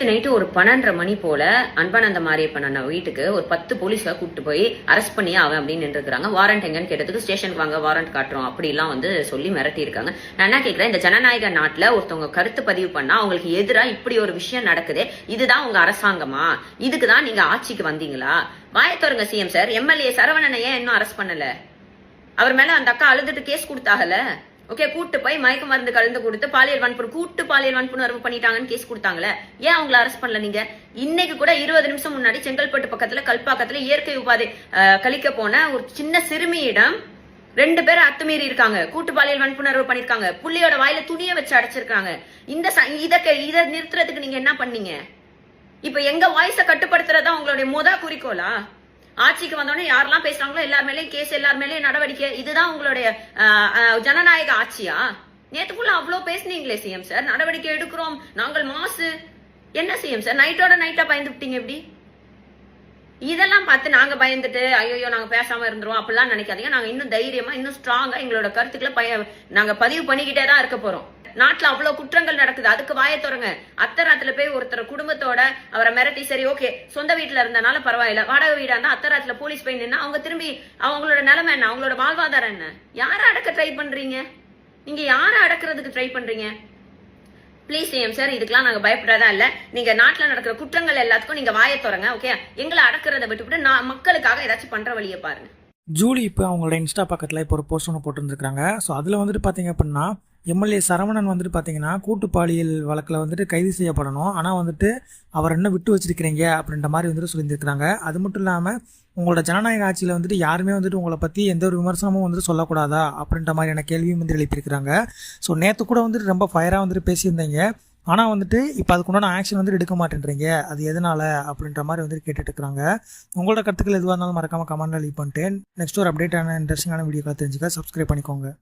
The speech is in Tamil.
நைட்டு ஒரு 12:30 மணி போல அன்பானந்த மாரியப்பன் அண்ணா வீட்டுக்கு ஒரு 10 போலீஸை கூப்பிட்டு போய் அரெஸ்ட் பண்ணி அவன் அப்படின்னு நின்றுருக்காங்க. வாரண்ட் எங்கன்னு கேட்டதுக்கு ஸ்டேஷனுக்கு வாங்க வாரண்ட் காட்டுறோம் அப்படிலாம் சொல்லி மிரட்டி இருக்காங்க. நான் என்ன கேட்கிறேன், இந்த ஜனநாயக நாட்டுல ஒருத்தவங்க கருத்து பதிவு பண்ணா அவங்களுக்கு எதிராக இப்படி ஒரு விஷயம் நடக்குது, இதுதான் உங்க அரசாங்கமா? இதுக்குதான் நீங்க ஆட்சிக்கு வந்தீங்களா? வாயத்தோருங்க சிஎம் சார். எம்எல்ஏ சரவணனை ஏன் இன்னும் அரெஸ்ட் பண்ணல? அவர் மேல அந்த அக்கா அழுதுட்டு கேஸ் கொடுத்தாகல. ஓகே, கூட்டு போய் மயக்க மருந்து கலந்து கொடுத்து பாலியல் வன்புணர்வு பண்ணிட்டாங்கன்னு கேஸ் கொடுத்தாங்களே, ஏன் அவங்களை அரெஸ்ட் பண்ணல நீங்க? இன்னைக்கு கூட 20 நிமிஷம் முன்னாடி செங்கல்பட்டு பக்கத்துல கல்பாக்கத்துல இயற்கை உபாதை கழிக்க போன ஒரு சின்ன சிறுமியிடம் 2 பேர் அத்துமீறி இருக்காங்க, கூட்டு பாலியல் வன்புணர்வு பண்ணிருக்காங்க, புள்ளியோட வாயில துணியை வச்சு அடைச்சிருக்காங்க. இதை நிறுத்துறதுக்கு நீங்க என்ன பண்ணீங்க? இப்ப எங்க வாய்ஸ கட்டுப்படுத்துறதா உங்களுடைய குறிக்கோளா? ஆட்சிக்கு வந்தோடனே யாரெல்லாம் பேசுறாங்களோ எல்லார் மேலேயும் கேஸ், எல்லார் மேலேயும் நடவடிக்கை, இதுதான் உங்களுடைய ஜனநாயக ஆட்சியா? நேத்துக்குள்ள அவ்வளவு பேசுனீங்களே சிஎம் சார், நடவடிக்கை எடுக்கிறோம் நாங்கள் மாசு. என்ன சிஎம் சார், நைட்டோட நைட்டா பயந்துட்டீங்க எப்படி? இதெல்லாம் பார்த்து நாங்க பயந்துட்டு ஐயோ நாங்க பேசாம இருந்துருவோம் அப்படிலாம் நினைக்காதீங்க. நாங்க இன்னும் தைரியமா இன்னும் ஸ்ட்ராங்கா எங்களோட கருத்துக்களை நாங்க பதிவு பண்ணிக்கிட்டே தான் இருக்க போறோம். நாட்டுல அவ்வளவு குற்றங்கள் நடக்குது, அதுக்கு வாயை தொடங்க. அத்தராத்துல போய் ஒருத்தர் குடும்பத்தோட அவரை மிரட்டி, சரி ஓகே சொந்த வீட்டுல இருந்தனால பரவாயில்ல, வாடகை வீடா இருந்தா அத்தராத்துல போலீஸ் போய் நின்னா அவங்க திரும்பி அவங்களோட நிலைமை என்ன, அவங்களோட வாழ்வாதாரம் என்ன? யாரை அடக்க ட்ரை பண்றீங்க? நீங்க யாரை அடக்குறதுக்கு ட்ரை பண்றீங்க? பிளீஸ் சிஎம் சார், இதுக்கெல்லாம் நாங்க பயப்படாதா இல்ல. நீங்க நாட்டுல நடக்கிற குற்றங்கள் எல்லாத்துக்கும் நீங்க வாயை தொடங்க. ஓகே, எங்களை அடக்கிறத விட்டுவிட்டு மக்களுக்காக ஏதாச்சும் பண்ற வழியை பாருங்க. ஜூலி இப்போ அவங்களோட இன்ஸ்டா பக்கத்தில் இப்போ ஒரு போஸ்ட் ஒன்று போட்டுருந்துருக்காங்க. ஸோ அதில் பார்த்தீங்க அப்படின்னா எம்எல்ஏ சரவணன் பார்த்தீங்கன்னா கூட்டு பாலியல் வழக்கில் கைது செய்யப்படணும், ஆனால் அவர் என்ன விட்டு வச்சிருக்கிறீங்க அப்படின்ற மாதிரி சொல்லியிருந்துருக்காங்க. அது மட்டும் இல்லாமல் உங்களோட ஜனநாயக ஆட்சியில் யாருமே உங்களை பற்றி எந்த ஒரு விமர்சனமும் சொல்லக்கூடாதா அப்படின்ற மாதிரியான கேள்வியும் எழுப்பியிருக்கிறாங்க. ஸோ நேற்று கூட ரொம்ப ஃபயராக பேசியிருந்தீங்க, ஆனால் இப்போ அதுக்குண்டான ஆக்ஷன் எடுக்க மாட்டேன்றீங்க, அது எதனால் அப்படின்ற மாதிரி கேட்டுட்டு இருக்கிறாங்க. உங்களோட கருத்துக்கள் எதுவாக இருந்தாலும் மறக்காமல் கமெண்ட்டில் லீவ் பண்ணிட்டு நெக்ஸ்ட் ஒரு அப்டேட்டான இன்ட்ரெஸ்டிங்கான வீடியோக்களை தெரிஞ்சுக்க சப்ஸ்கிரைப் பண்ணிக்கோங்க.